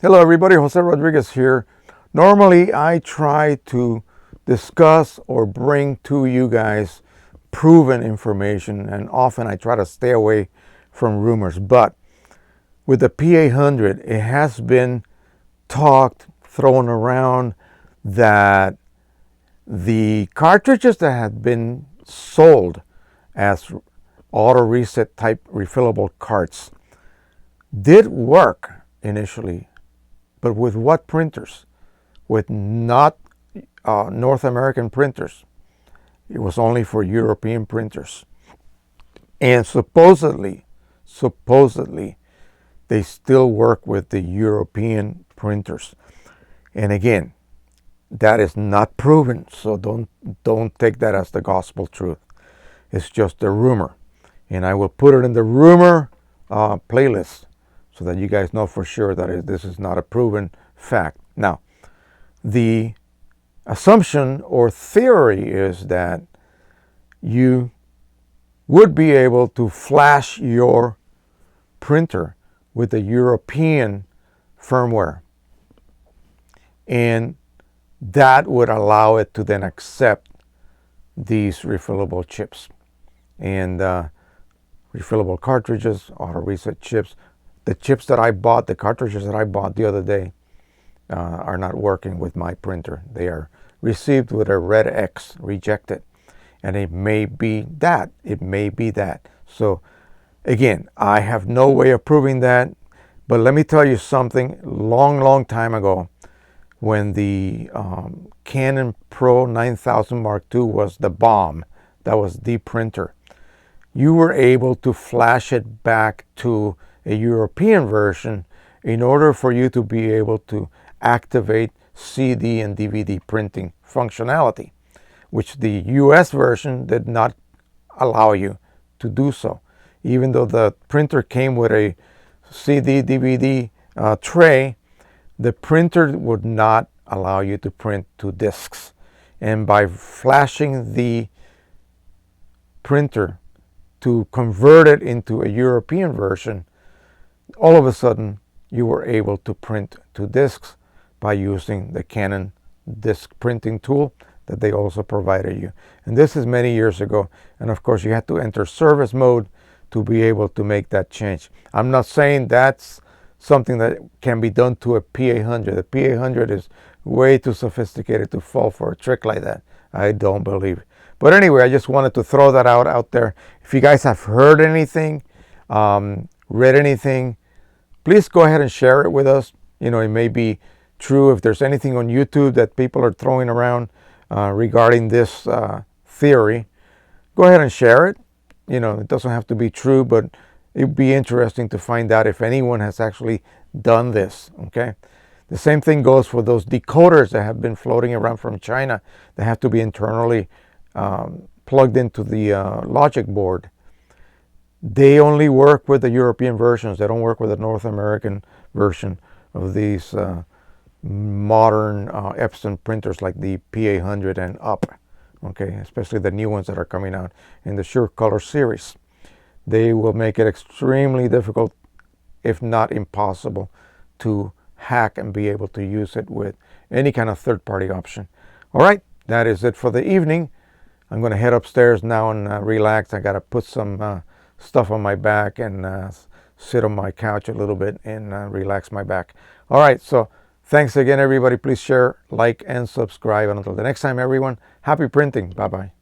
Hello everybody, Jose Rodriguez here. Normally I try to discuss or bring to you guys proven information, and often I try to stay away from rumors. But with the P800, it has been talked, thrown around that the cartridges that had been sold as auto reset type refillable carts did work initially. But with what printers? With not North American printers. It was only for European printers. And supposedly, they still work with the European printers. And again, that is not proven, so don't take that as the gospel truth. It's just a rumor. And I will put it in the rumor playlist, so that you guys know for sure that this is not a proven fact. Now, the assumption or theory is that you would be able to flash your printer with the European firmware, and that would allow it to then accept these refillable chips and refillable cartridges, auto reset chips. The chips that I bought, the cartridges that I bought the other day, are not working with my printer. They are received with a red X, rejected. And it may be that. It may be that. So, again, I have no way of proving that. But let me tell you something. Long time ago, when the Canon Pro 9000 Mark II was the bomb, that was the printer, you were able to flash it back to a European version in order for you to be able to activate CD and DVD printing functionality, which the US version did not allow you to do so. Even though the printer came with a CD DVD tray, the printer would not allow you to print to discs. And by flashing the printer to convert it into a European version, all of a sudden you were able to print to discs by using the Canon disk printing tool that they also provided you. And this is many years ago, and of course you had to enter service mode to be able to make that change. I'm not saying that's something that can be done to a P800. The P800 is way too sophisticated to fall for a trick like that. I don't believe. But anyway, I just wanted to throw that out there. If you guys have heard anything, read anything, please go ahead and share it with us. You know, it may be true. If there's anything on YouTube that people are throwing around regarding this theory, go ahead and share it. You know, it doesn't have to be true, but it'd be interesting to find out if anyone has actually done this, okay? The same thing goes for those decoders that have been floating around from China that have to be internally plugged into the logic board. They only work with the European versions. They don't work with the North American version of these modern Epson printers like the P800 and up, okay? Especially the new ones that are coming out in the Sure Color series. They will make it extremely difficult, if not impossible, to hack and be able to use it with any kind of third-party option. All right, that is it for the evening. I'm going to head upstairs now and relax. I got to put some stuff on my back and sit on my couch a little bit and relax my back. All right, so thanks again, everybody. Please share, like, and subscribe. And until the next time, everyone, happy printing. Bye-bye.